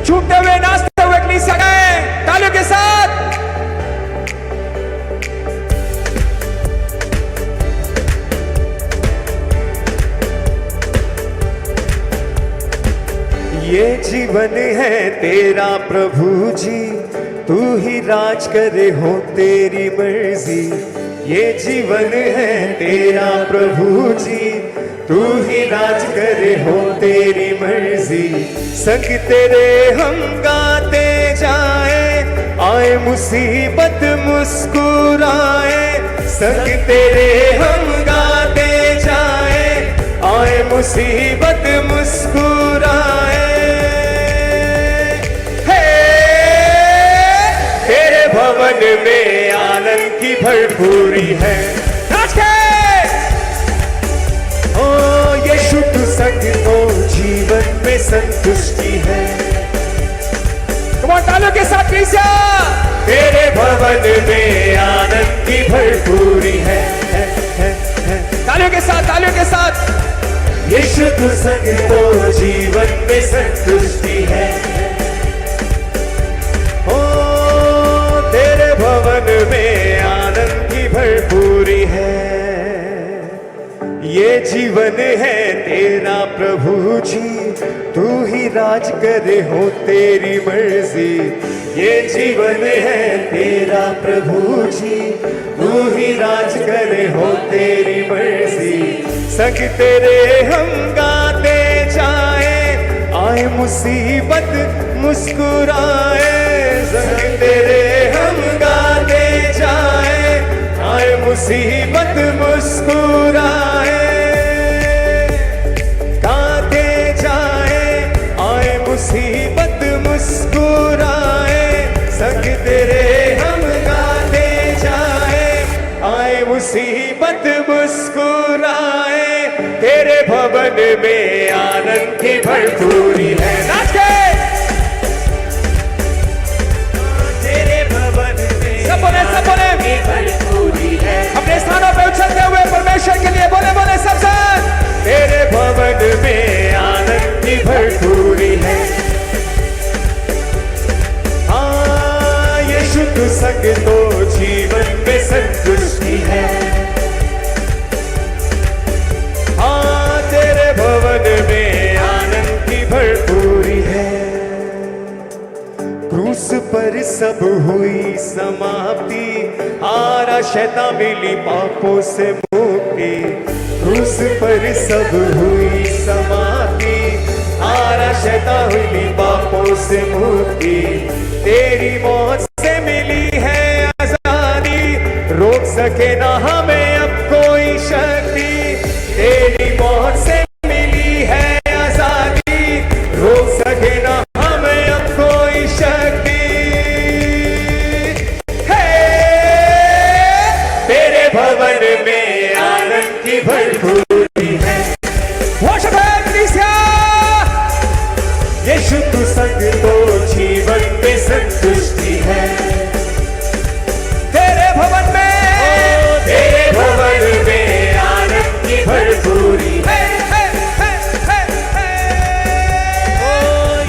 झूमते हुए नाचते हुए कलीसिया गए तालियों के साथ। ये जीवन है तेरा प्रभु जी, तू ही राज करे हो तेरी मर्जी। ये जीवन है तेरा प्रभु जी, तू ही राज करे हो तेरी मर्जी। संग तेरे हम गाते जाए, आए मुसीबत मुस्कुराए। संग तेरे हम गाते जाए, आए मुसीबत मुस्कुराए। भवन में आनंद की भरपूरी है। ओ यीशु तू संग तो जीवन में संतुष्टि है। तालियों के साथ कलीसिया, तेरे भवन में आनंद की भरपूरी है। तालियों के साथ, तालियों के साथ। यीशु तू संग तो जीवन में संतुष्टि है। भवन में आनंद की भरपूरी है। ये जीवन है तेरा प्रभु जी, तू ही राज करे हो तेरी मर्जी। ये जीवन है तेरा प्रभु जी, तू ही राज करे हो तेरी मर्जी। संग तेरे हम गाते जाए, आए मुसीबत मुस्कुराए। संग तेरे हम गाते जाए, आए मुसीबत मुस्कुराए। गाते जाए, आए मुसीबत मुस्कुराए। संग तेरे हम गाते जाए, आए मुसीबत मुस्कुराए। तेरे भवन में आनंद की भरपूरी है। अपने स्थानों पे उछलते हुए परमेश्वर के लिए बोले बोले सबसे। तेरे भवन में आनंद की भरपूरी है। हाँ यीशु तू संग तो जीवन में संतुष्टि है। हाँ तेरे भवन में आनंद की भरपूरी है। क्रूस पर सब हुई समाप्ति, हारा शैतान मिली पापों से मुक्ति। क्रूस पर सब हुई समाप्ति, हारा शैतान मिली पापों से मुक्ति। तेरी मौत से मिली है आजादी, रोक सके ना हमें अब कोई शक्ति। तेरी मौत से मिली है आजादी, रोक सके ना हमें अब कोई शक्ति। भवन में आनंद की भरपूरी है। यीशु तू संग तो जीवन में संतुष्टि है। तेरे भवन में आनंद की भरपूरी है।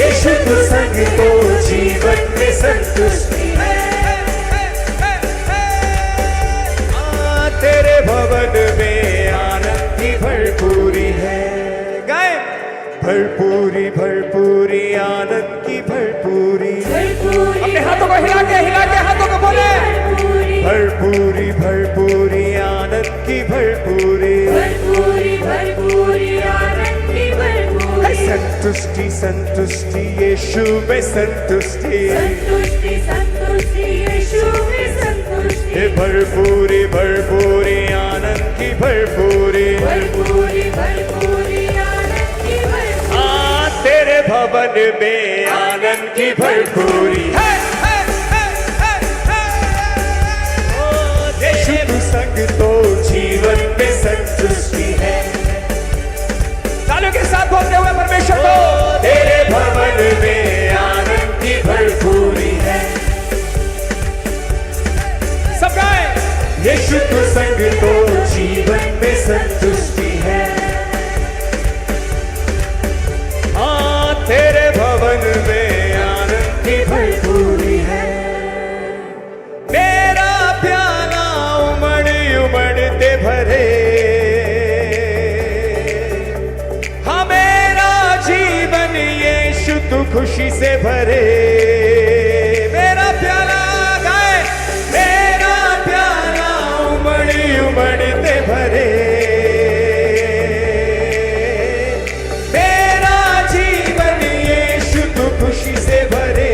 यीशु तू संग तो जीवन में संतुष्टि है। तेरे भवन में आनंद की भरपूरी है। गाए भरपूरी भरपूरी आनंद की भरपूरी। अपने हाथों को हिला के हाथों को बोले। भरपूरी भरपूरी आनंद की भरपूरी। संतुष्टि संतुष्टि यीशु में संतुष्टि। भरपूरी भरपूरी आनंद की भरपूरी। तेरे भवन में आनंद की भरपूरी। यीशु तू संग तो जीवन में संतुष्टि है। तालियों के साथ बोलते हुए परमेश्वर को। तेरे भवन में आनंद की भरपूरी है। सब गाए। यीशु तू संग तो जीवन में संतुष्टि है। हाँ तेरे भवन में तू खुशी से भरे। मेरा प्याला गाए, मेरा प्याला उमड़ उमड़ते भरे। मेरा जीवन यीशु तू खुशी से भरे।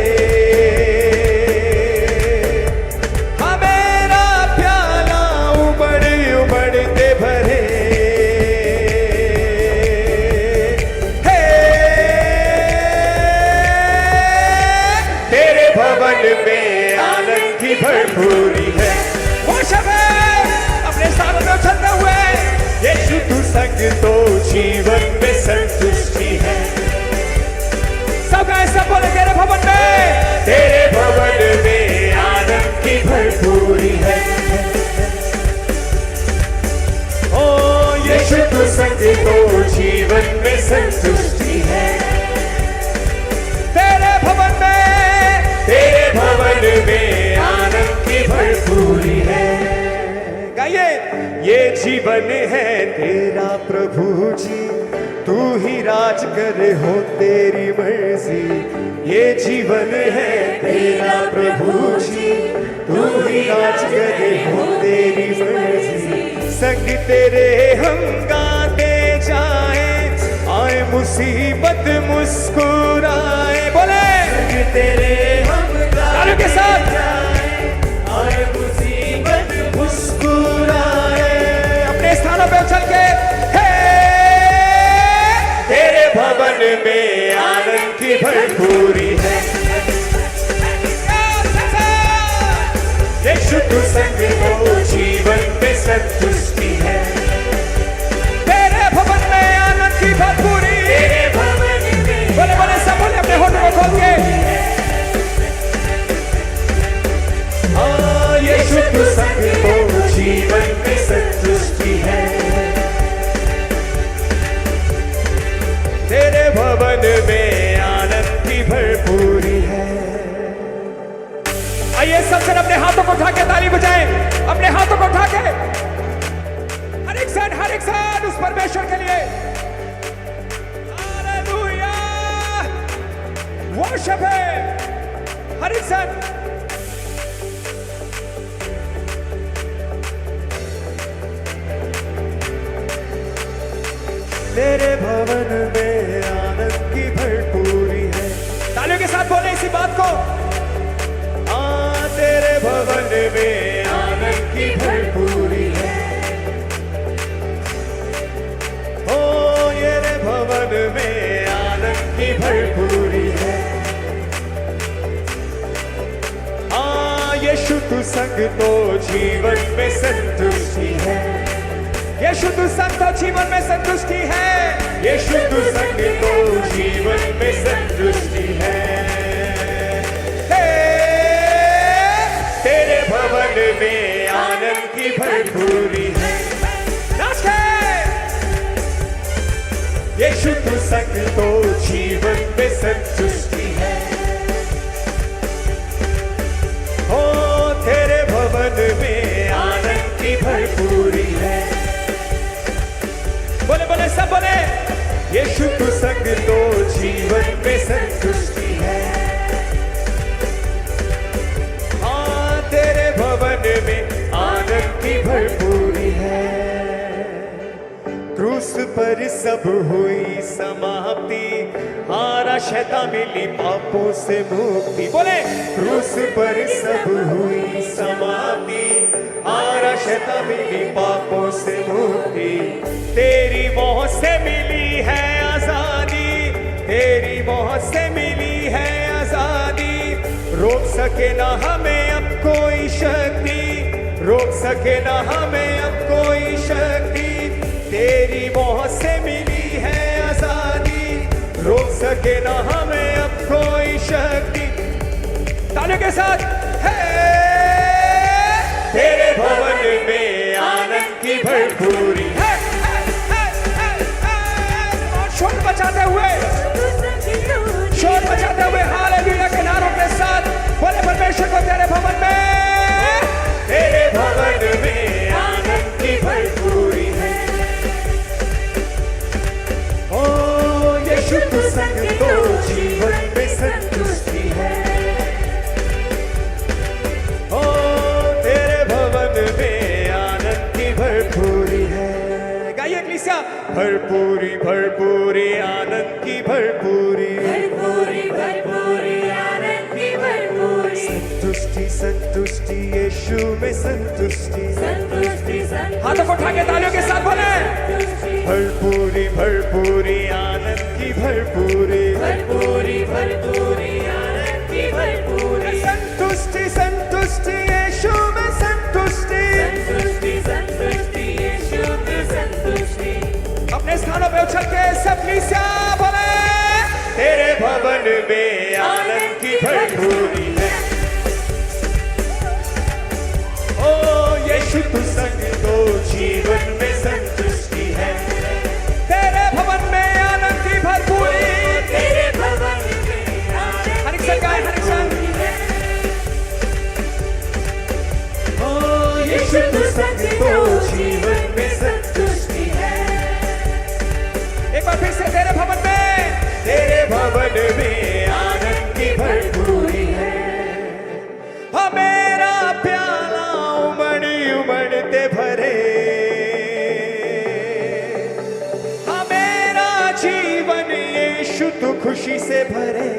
हाँ मेरा प्याला उमड़ उमड़ते भरे। तेरे भवन में आनंद की भरपूरी है। वर्षिप है अपने स्थानों में उछलते हुए। यीशु तू संग तो जीवन में संतुष्टि है। सब गाएं, सब बोले तेरे भवन में, तेरे भवन में आनंद की भरपूरी है। ओ यीशु तू संग तो जीवन में संतुष्टि है। तेरे भवन में आनंद की भरपूरी है। गाइए, ये जीवन है तेरा प्रभु जी, तू ही राज करे हो तेरी मर्जी। ये जीवन है तेरा प्रभु जी, तू ही राज करे हो तेरी मर्जी। संग तेरे हम गाते जाए, आए मुसीबत मुस्कुराए। बोले संग तेरे तालियों के साथ, आए मुसीबत मुस्कुराए। अपने स्थानों पे उछल के हे, तेरे भवन में आनंद की भरपूरी है। यीशु तू संग तो जीवन में संतुष्टि है। तेरे भवन में आनंद की भरपूरी। तेरे भवन में बोले बोले सब बोले अपने होठों को खोल के। यीशु तू संग तो जीवन में संतुष्टि है। तेरे भवन में आनंद की भरपूरी है। आइए सब जन अपने हाथों को उठा के ताली बजाएं। अपने हाथों को उठा के हर एक साथ उस परमेश्वर के लिए हालेलुया। वर्शिप है हर एक साथ। तेरे भवन में आनंद की भरपूरी है। तालियों के साथ बोले इसी बात को। हाँ तेरे भवन में आनंद की भरपूरी है। ओ तेरे भवन में आनंद की भरपूरी है। हाँ यीशु तू संग तो जीवन में संतुष्टि है। यीशु तू संग तो जीवन में संतुष्टि है। यीशु तू संग तो जीवन में संतुष्टि है। तेरे भवन में आनंद की भरपूरी है। यीशु तू संग तो जीवन में संतुष्टि है। ओ तेरे भवन में आनंद की भरपूरी है। बोले बोले सब बोले, यीशु तू संग तो जीवन में संतुष्टि है। हाँ तेरे भवन में आनंद की भरपूरी है। क्रूस पर सब हुई समाप्ति, हारा शैतान मिली पापों से मुक्ति। बोले क्रूस पर सब हुई समाप्ति, हारा शैतान मिली पापों से मुक्ति। तेरी मौत से मिली है आजादी, तेरी मौत से मिली है आजादी। रोक सके ना हमें अब कोई शक्ति, रोक सके ना हमें अब कोई शक्ति। तेरी मौत से मिली है आजादी, रोक सके ना हमें अब कोई शक्ति। तालियों के साथ है। तेरे भवन में आनंद की भरपूरी है। शोर बचाते हुए, शोर बचाते हुए हालेलुया के नारों के साथ बोले परमेश्वर को तेरे भवन में, तेरे भवन में आनंद की भरपूरी है। ओ यीशु तू संग तो जीवन यीशु में संतुष्टि हाथों को उठा के तालियों के साथ बोले भरपूरी भरपूरी आनंद की भरपूरी संतुष्टि संतुष्टि यीशु में संतुष्टि अपने स्थानों पे उछल के सब कलीसिया बोले तेरे भवन में आनंद की भरपूरी है ओ यीशु तू संग तो जीवन में संतुष्टि है तेरे भवन में आनंद की भरपूरी तेरे भवन में हर एक संग गाए हर एक संग ओ यीशु तू संग तो जीवन में संतुष्टि है एक बार फिर से तेरे भवन में आनंद की भरपूरी है हाँ मेरा प्याला उमड़ी उमड़ते भरे हाँ मेरा जीवन यीशु तू खुशी से भरे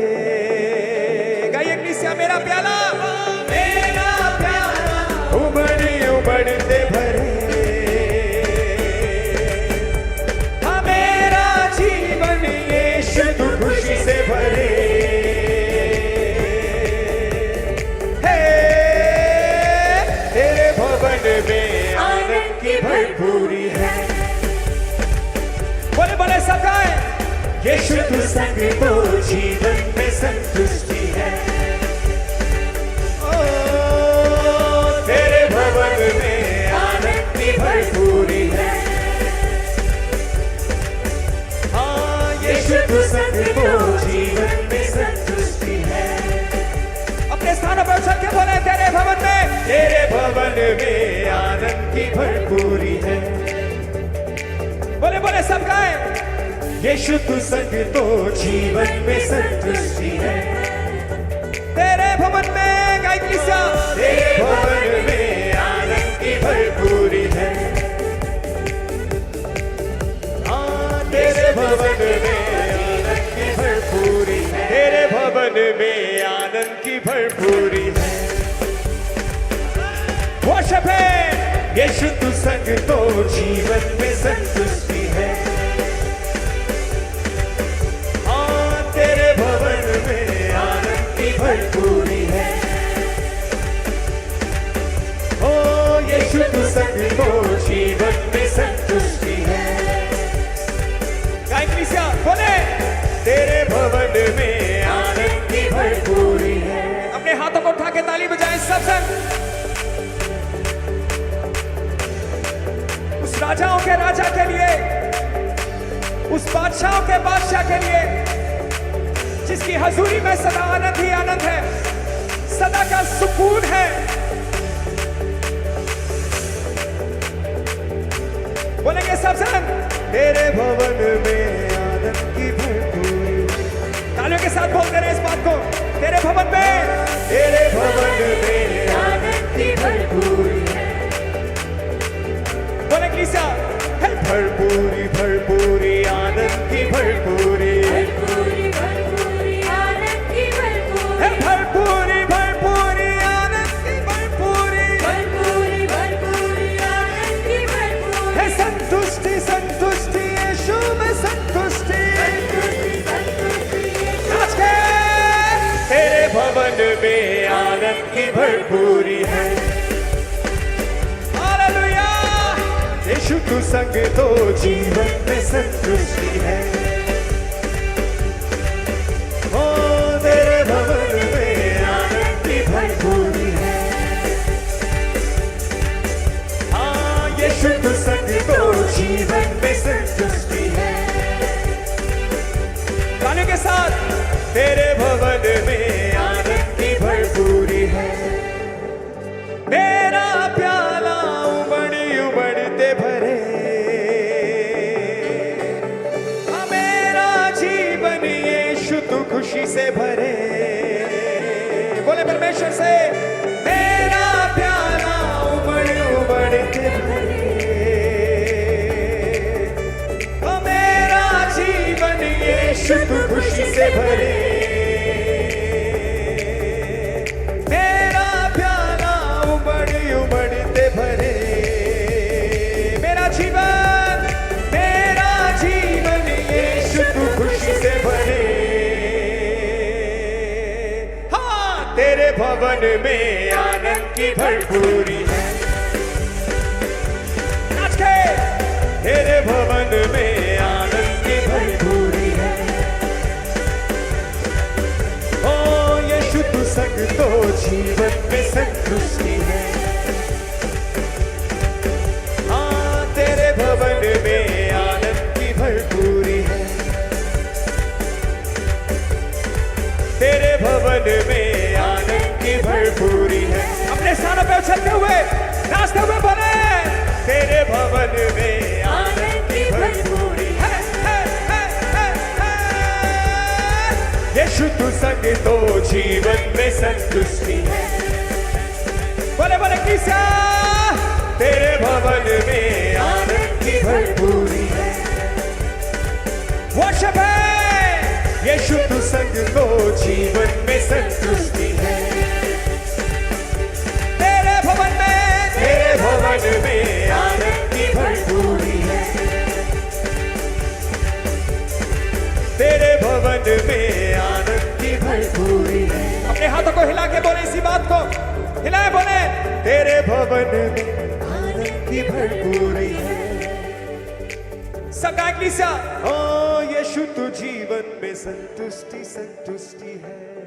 गाइए कलीसिया मेरा प्याला उमड़ी उमड़ते भरे हाँ मेरा जीवन यीशु तू खुशी से भरे हे तेरे भवन में आनंद की भरपूरी है बोले बोले सब गाए यीशु तू संग तो जीवन में संतुष्टि है ओ तेरे भवन में आनंद की भरपूरी है हाँ यीशु तू संग तो जीवन में संतुष्टि है अपने स्थानों पर उछल के बोले तेरे भवन में आनंद की भरपूरी है बोले बोले सब गाए यीशु तू संग तो जीवन में संतुष्टि है तेरे भवन में गाइए कलीसिया तेरे भवन में आनंद की भरपूरी है हाँ तेरे भवन में आनंद की भरपूरी है तेरे भवन में आनंद की भरपूरी है वर्शिप है यीशु तू संग तो जीवन में संतुष्टि है हाँ तेरे भवन में आनंद की भरपूरी है ओ यीशु तू संग तो जीवन में संतुष्टि है गाइए कलीसिया बोले तेरे भवन में आनंद की भरपूरी है अपने हाथों को उठा के ताली बजाएं सब संग उस राजाओं के राजा के लिए उस बादशाहों के बादशाह के लिए जिसकी हजूरी में सदा आनंद ही आनंद है सदा का सुकून है बोलेंगे सब संग तेरे भवन में आनंद की भरपूरी तालियों के साथ बोलते रहे इस बात को तेरे भवन में तेरे भवन में आनंद की भरपूरी है बोले कलीसिया भरपूरी भरपूरी आनंद की भरपूरी है भरपूरी भरपूरी आनंद की भरपूरी है संतुष्टि संतुष्टि यीशु में संतुष्टि आज के तेरे भवन में आनंद की भरपूरी है हालेलुया यीशु तू संग तो जीवन में संतुष्टि है ओ तेरे भवन में आनंद की भरपूरी है हाँ यीशु तू संग तो जीवन में संतुष्टि है गाने के साथ तेरे भवन में आनंद की भरपूरी है मेरा प्याला उमड़ी उमड़ते भरे हमें भवन में आनंद की भरपूरी है। नाच के तेरे भवन में आनंद की भरपूरी है। ओ यीशु तू संग तो जीवन में संतुष्टि है। हाँ तेरे भवन में आनंद की भरपूरी है। तेरे भवन में आनंद की भरपूरी है। अपने स्थानों पे उछलते हुए नाचते हुए बोले तेरे भवन में आनंद की भरपूरी है। यीशु तू संग तो जीवन में संतुष्टि है। बोले बोले किसा तेरे भवन में आनंद की भरपूरी है। वर्शिप है यीशु तू संग तो जीवन में संतुष्टि है। तेरे भवन में तेरे भवन में आनंद की भरपूरी है। तेरे भवन में आनंद की भरपूरी है। अपने हाथों को हिला के बोले इसी बात को हिलाए बोले तेरे भवन में आनंद की भरपूरी है। सब गायक लीसा ओ यीशु तू जीवन में संतुष्टि संतुष्टि है।